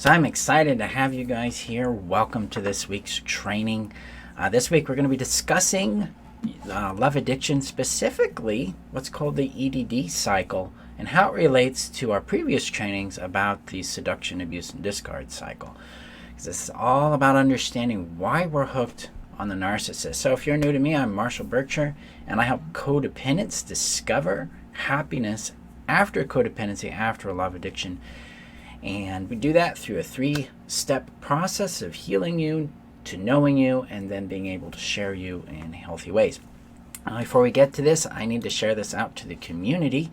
So I'm excited to have you guys here. Welcome to this week's training. This week we're going to be discussing love addiction, specifically what's called the E.D.D cycle and how it relates to our previous trainings about the seduction, abuse, and discard cycle. Because this is all about understanding why we're hooked on the narcissist. So if you're new to me, I'm Marshall Burtcher, and I help codependents discover happiness after codependency, after a love addiction. And we do that through a 3-step process of healing you, to knowing you, and then being able to share you in healthy ways. Before we get to this, I need to share this out to the community.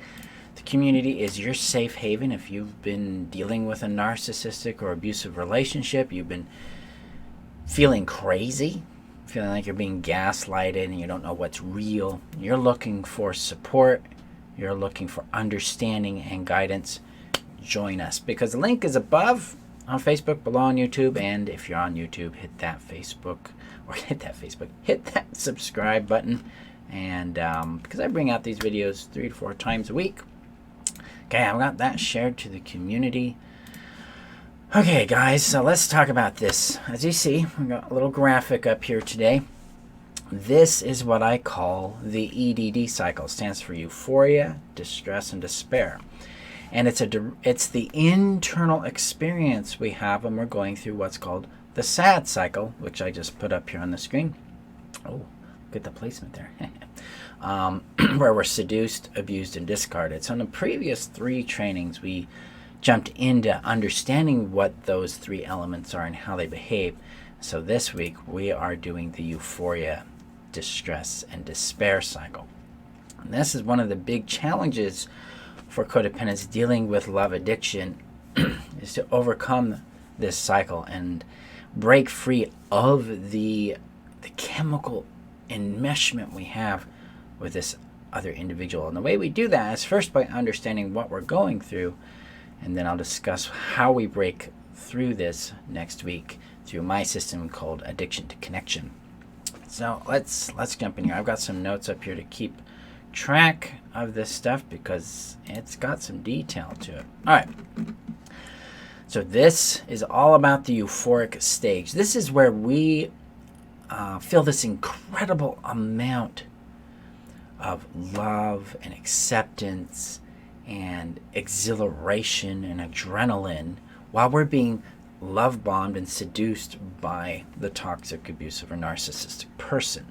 The community is your safe haven. If you've been dealing with a narcissistic or abusive relationship, you've been feeling crazy, feeling like you're being gaslighted and you don't know what's real, you're looking for support, you're looking for understanding and guidance, join us, because the link is above on Facebook, below on YouTube, and if you're on YouTube, hit that subscribe button, and because I bring out these videos 3 to 4 times a week. Okay, I've got that shared to the community. Okay, guys, so let's talk about this. As you see, we've got a little graphic up here today. This is what I call the E.D.D cycle. It stands for Euphoria, Distress, and Despair. And it's the internal experience we have when we're going through what's called the sad cycle, which I just put up here on the screen. Oh, look at the placement there. Where we're seduced, abused, and discarded. So in the previous 3 trainings, we jumped into understanding what those 3 elements are and how they behave. So this week, we are doing the Euphoria, Distress, and Despair cycle. And this is one of the big challenges for codependents dealing with love addiction is to overcome this cycle and break free of the chemical enmeshment we have with this other individual. And the way we do that is first by understanding what we're going through, and then I'll discuss how we break through this next week through my system called Addiction to Connection. So let's jump in here. I've got some notes up here to keep track of this stuff because it's got some detail to it. All right. So this is all about the euphoric stage. This is where we feel this incredible amount of love and acceptance and exhilaration and adrenaline while we're being love bombed and seduced by the toxic, abusive, or narcissistic person.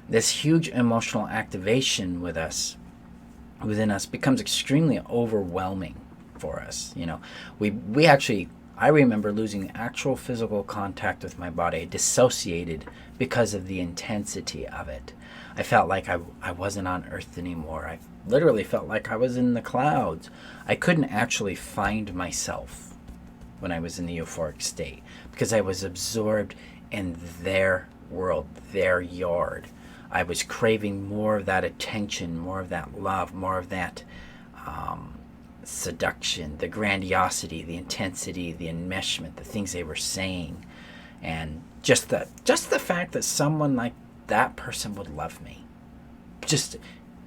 This huge emotional activation within us becomes extremely overwhelming for us. You know, we actually, I remember losing actual physical contact with my body. I dissociated because of the intensity of it. I felt like I wasn't on Earth anymore. I literally felt like I was in the clouds. I couldn't actually find myself when I was in the euphoric state because I was absorbed in their world, their yard. I was craving more of that attention, more of that love, more of that seduction, the grandiosity, the intensity, the enmeshment, the things they were saying, and just the fact that someone like that person would love me, just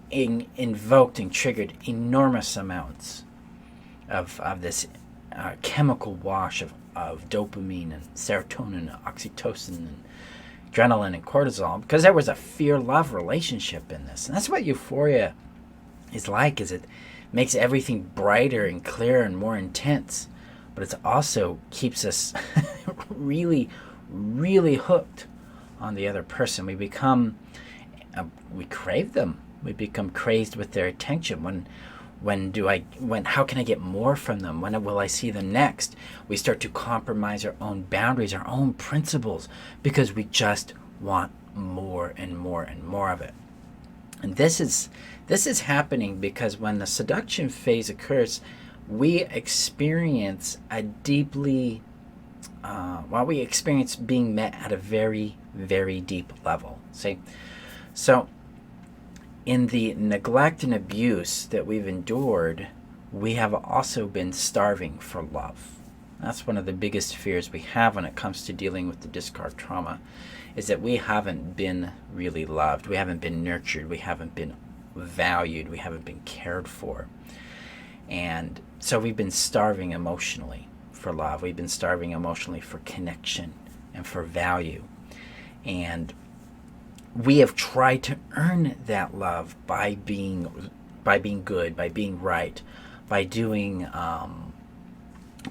invoked and triggered enormous amounts of this chemical wash of dopamine and serotonin and oxytocin and adrenaline and cortisol, because there was a fear-love relationship in this. And that's what euphoria is like, is it makes everything brighter and clearer and more intense, but it also keeps us really, really hooked on the other person. We crave them. We become crazed with their attention. How can I get more from them? When will I see them next? We start to compromise our own boundaries, our own principles, because we just want more and more and more of it. And this is happening because when the seduction phase occurs, we experience we experience being met at a very, very deep level. See? So in the neglect and abuse that we've endured, we have also been starving for love. That's one of the biggest fears we have when it comes to dealing with the discard trauma, is that we haven't been really loved. We haven't been nurtured. We haven't been valued. We haven't been cared for. And so we've been starving emotionally for love. We've been starving emotionally for connection and for value. And we have tried to earn that love by being good, by being right, by doing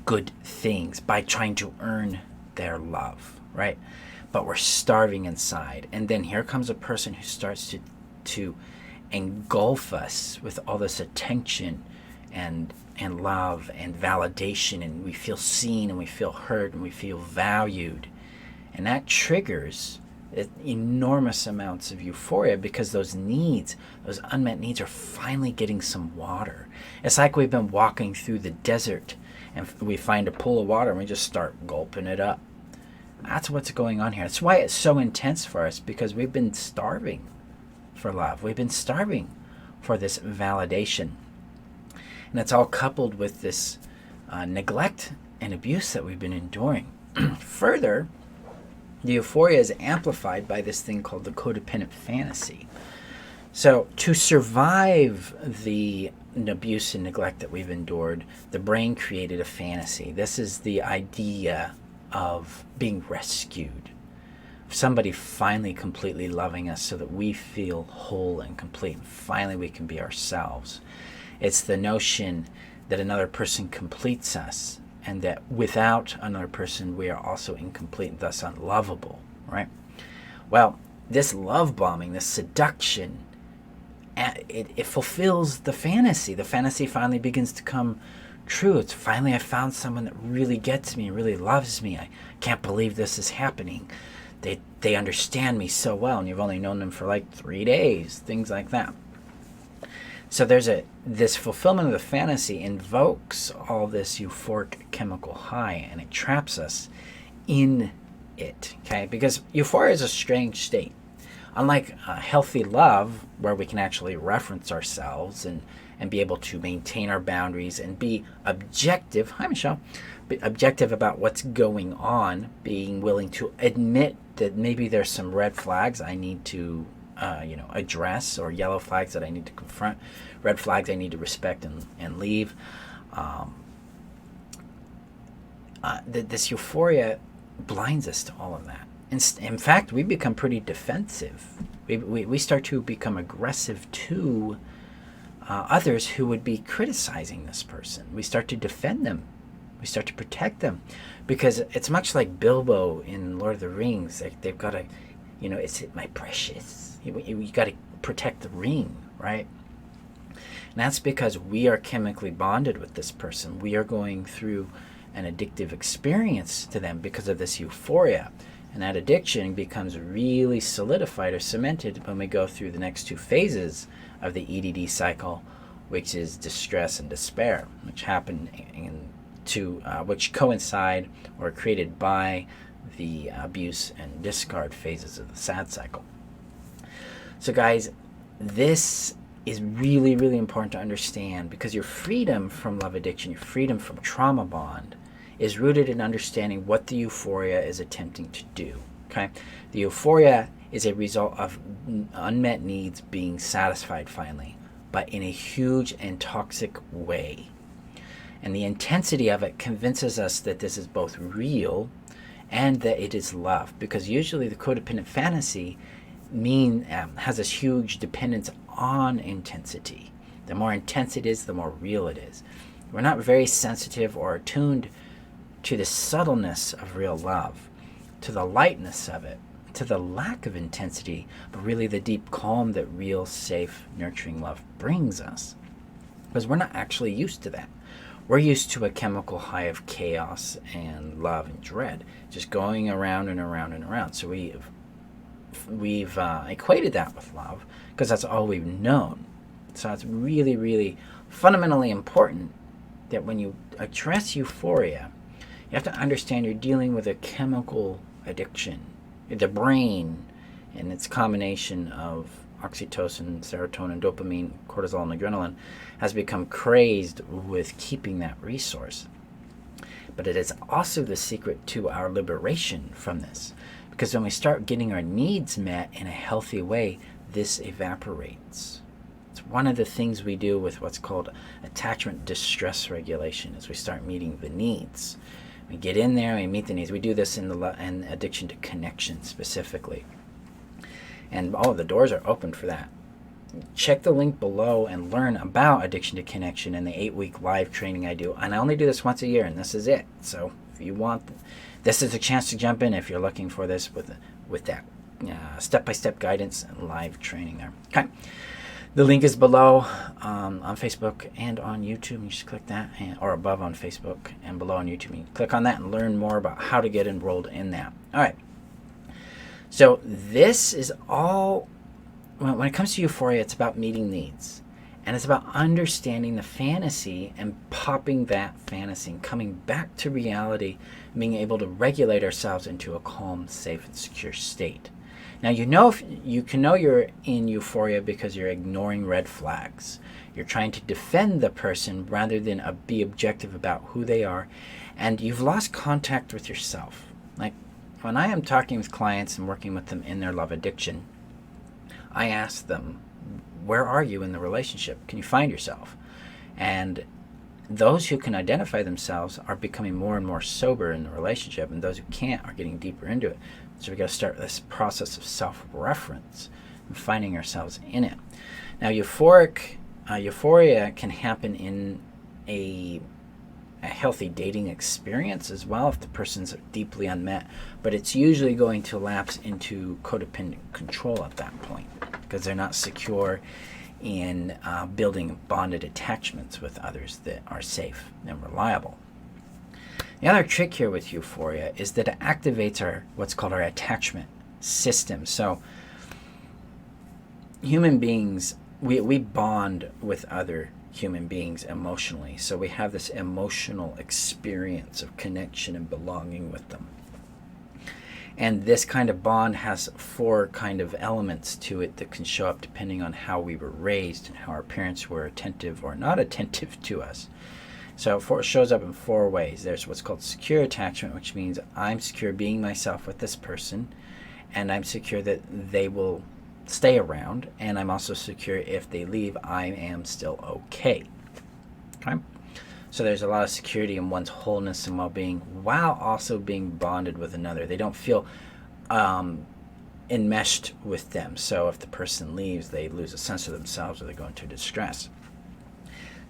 good things, by trying to earn their love, right? But we're starving inside. And then here comes a person who starts to engulf us with all this attention and love and validation, and we feel seen and we feel heard and we feel valued. And that triggers enormous amounts of euphoria, because those needs, those unmet needs, are finally getting some water. It's like we've been walking through the desert and we find a pool of water and we just start gulping it up. That's what's going on here. That's why it's so intense for us, because we've been starving for love. We've been starving for this validation. And it's all coupled with this neglect and abuse that we've been enduring. Further, the euphoria is amplified by this thing called the codependent fantasy. So to survive the abuse and neglect that we've endured, the brain created a fantasy. This is the idea of being rescued, somebody finally completely loving us so that we feel whole and complete. Finally, we can be ourselves. It's the notion that another person completes us, and that without another person, we are also incomplete, thus unlovable, right? Well, this love bombing, this seduction, it fulfills the fantasy. The fantasy finally begins to come true. It's finally, I found someone that really gets me, really loves me. I can't believe this is happening. They understand me so well, and you've only known them for like 3 days, things like that. So there's this fulfillment of the fantasy invokes all this euphoric chemical high, and it traps us in it, okay? Because euphoria is a strange state. Unlike healthy love, where we can actually reference ourselves and be able to maintain our boundaries and be objective, hi Michelle, be objective about what's going on, being willing to admit that maybe there's some red flags I need to address, or yellow flags that I need to confront, red flags I need to respect and leave. This euphoria blinds us to all of that. In fact, we become pretty defensive. We start to become aggressive to others who would be criticizing this person. We start to defend them. We start to protect them, because it's much like Bilbo in Lord of the Rings. They've got to, it's my precious. You got to protect the ring, right? And that's because we are chemically bonded with this person. We are going through an addictive experience to them because of this euphoria. And that addiction becomes really solidified or cemented when we go through the next 2 phases of the E.D.D cycle, which is distress and despair, which happen which coincide or are created by the abuse and discard phases of the sad cycle. So guys, this is really, really important to understand, because your freedom from love addiction, your freedom from trauma bond, is rooted in understanding what the euphoria is attempting to do. Okay, the euphoria is a result of unmet needs being satisfied finally, but in a huge and toxic way. And the intensity of it convinces us that this is both real and that it is love, because usually the codependent fantasy has this huge dependence on intensity. The more intense it is, the more real it is. We're not very sensitive or attuned to the subtleness of real love, to the lightness of it, to the lack of intensity, but really the deep calm that real, safe, nurturing love brings us. Because we're not actually used to that. We're used to a chemical high of chaos and love and dread, just going around and around and around. So we've equated that with love, because that's all we've known. So it's really, really fundamentally important that when you address euphoria, you have to understand you're dealing with a chemical addiction. The brain and its combination of oxytocin, serotonin, dopamine, cortisol, and adrenaline has become crazed with keeping that resource. But it is also the secret to our liberation from this. Because when we start getting our needs met in a healthy way, this evaporates. It's one of the things we do with what's called attachment distress regulation, as we start meeting the needs. We get in there, we meet the needs. We do this in addiction to connection specifically. And all of the doors are open for that. Check the link below and learn about addiction to connection and the 8-week live training I do. And I only do this once a year, and this is it. So if you want, this is a chance to jump in if you're looking for this with that step-by-step guidance and live training there. Okay. The link is below on Facebook and on YouTube. You just click that, or above on Facebook and below on YouTube. You can click on that and learn more about how to get enrolled in that. All right. So this is all, when it comes to euphoria, it's about meeting needs. And it's about understanding the fantasy and popping that fantasy and coming back to reality and being able to regulate ourselves into a calm, safe, and secure state. Now, you can know you're in euphoria because you're ignoring red flags. You're trying to defend the person rather than be objective about who they are. And you've lost contact with yourself. Like, when I am talking with clients and working with them in their love addiction, I ask them, where are you in the relationship? Can you find yourself? And those who can identify themselves are becoming more and more sober in the relationship, and those who can't are getting deeper into it. So we got to start this process of self-reference and finding ourselves in it. Now, euphoria can happen in a healthy dating experience as well if the person's deeply unmet, but it's usually going to lapse into codependent control at that point because they're not secure in building bonded attachments with others that are safe and reliable. The other trick here with euphoria is that it activates what's called our attachment system. So human beings, we bond with other human beings emotionally. So we have this emotional experience of connection and belonging with them. And this kind of bond has 4 kind of elements to it that can show up depending on how we were raised and how our parents were attentive or not attentive to us. So it shows up in 4 ways. There's what's called secure attachment, which means I'm secure being myself with this person, and I'm secure that they will stay around, and I'm also secure if they leave, I am still okay. Okay? So there's a lot of security in one's wholeness and well-being while also being bonded with another. They don't feel enmeshed with them. So if the person leaves, they lose a sense of themselves or they go into distress.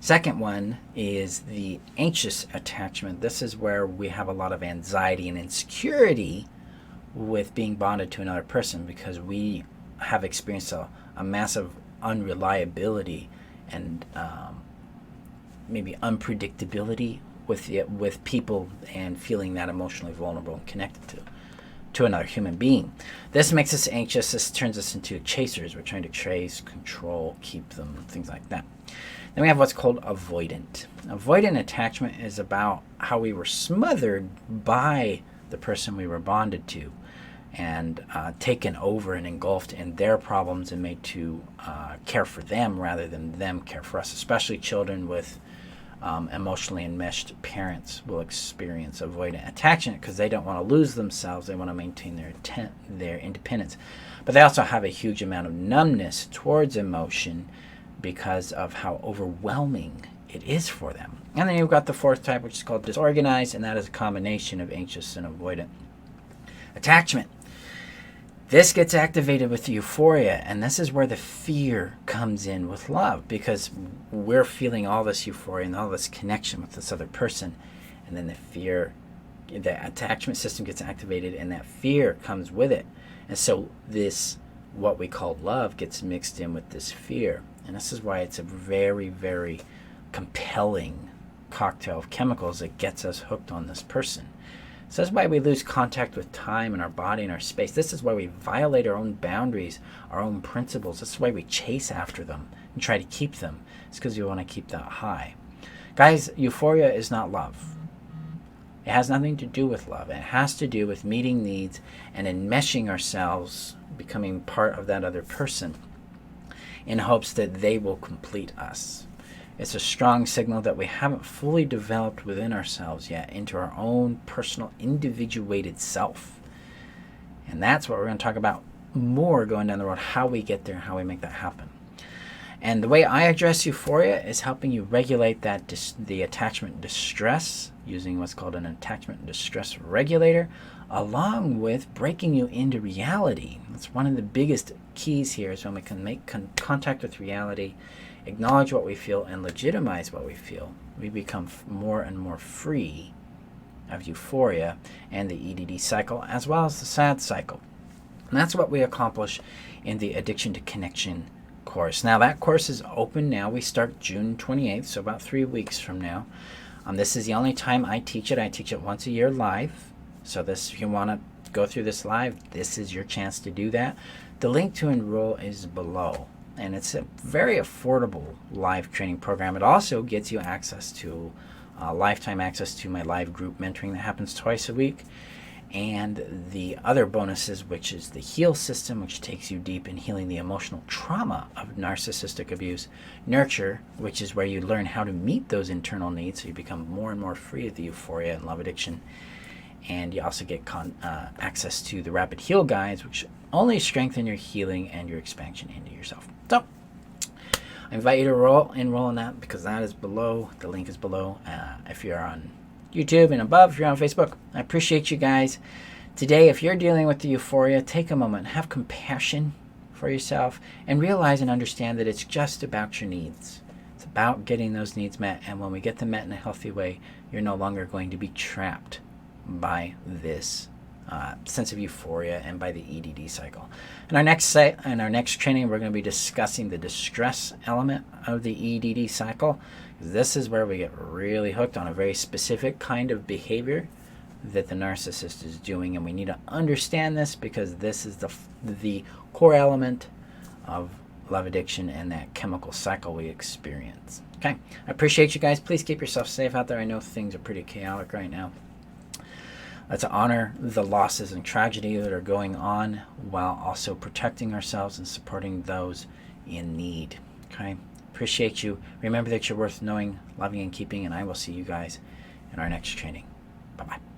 Second one is the anxious attachment. This is where we have a lot of anxiety and insecurity with being bonded to another person because we have experienced a massive unreliability and maybe unpredictability with people and feeling that emotionally vulnerable and connected to another human being. This makes us anxious. This turns us into chasers. We're trying to trace, control, keep them, things like that. Then we have what's called avoidant. Avoidant attachment is about how we were smothered by the person we were bonded to and taken over and engulfed in their problems and made to care for them rather than them care for us. Especially children with emotionally enmeshed parents will experience avoidant attachment because they don't want to lose themselves. They want to maintain their independence. But they also have a huge amount of numbness towards emotion because of how overwhelming it is for them. And then you've got the 4th type, which is called disorganized, and that is a combination of anxious and avoidant attachment. This gets activated with euphoria, and this is where the fear comes in with love because we're feeling all this euphoria and all this connection with this other person, and then the attachment system gets activated and that fear comes with it. And so this, what we call love, gets mixed in with this fear. And this is why it's a very, very compelling cocktail of chemicals that gets us hooked on this person. So that's why we lose contact with time and our body and our space. This is why we violate our own boundaries, our own principles. This is why we chase after them and try to keep them. It's because we want to keep that high. Guys, euphoria is not love. It has nothing to do with love. It has to do with meeting needs and enmeshing ourselves, becoming part of that other person in hopes that they will complete us. It's a strong signal that we haven't fully developed within ourselves yet into our own personal individuated self. And that's what we're going to talk about more going down the road, how we get there, how we make that happen. And the way I address euphoria is helping you regulate that the attachment distress using what's called an attachment and distress regulator, along with breaking you into reality. That's one of the biggest keys here, is when we can make contact with reality, acknowledge what we feel, and legitimize what we feel. We become more and more free of euphoria and the EDD cycle, as well as the sad cycle. And that's what we accomplish in the Addiction to Connection course. Now, that course is open now. We start June 28th, so about 3 weeks from now. This is the only time I teach it. I teach it once a year live. So this, if you want to go through this live, this is your chance to do that. The link to enroll is below. And it's a very affordable live training program. It also gets you access to lifetime access to my live group mentoring that happens twice a week, and the other bonuses, which is the Heal System, which takes you deep in healing the emotional trauma of narcissistic abuse, Nurture, which is where you learn how to meet those internal needs so you become more and more free of the euphoria and love addiction. And you also get access to the Rapid Heal Guides, which only strengthen your healing and your expansion into yourself. So I invite you to enroll in that, because that is below. The link is below. If you're on YouTube and above, if you're on Facebook, I appreciate you guys. Today, if you're dealing with the euphoria, take a moment, have compassion for yourself, and realize and understand that it's just about your needs. It's about getting those needs met, and when we get them met in a healthy way, you're no longer going to be trapped by this sense of euphoria and by the EDD cycle. In our next training, we're going to be discussing the distress element of the EDD cycle. This is where we get really hooked on a very specific kind of behavior that the narcissist is doing, and we need to understand this, because this is the core element of love addiction and that chemical cycle we experience. Okay, I appreciate you guys. Please keep yourself safe out there. I know things are pretty chaotic right now. Let's honor the losses and tragedy that are going on, while also protecting ourselves and supporting those in need. Okay? Appreciate you. Remember that you're worth knowing, loving, and keeping, and I will see you guys in our next training. Bye-bye.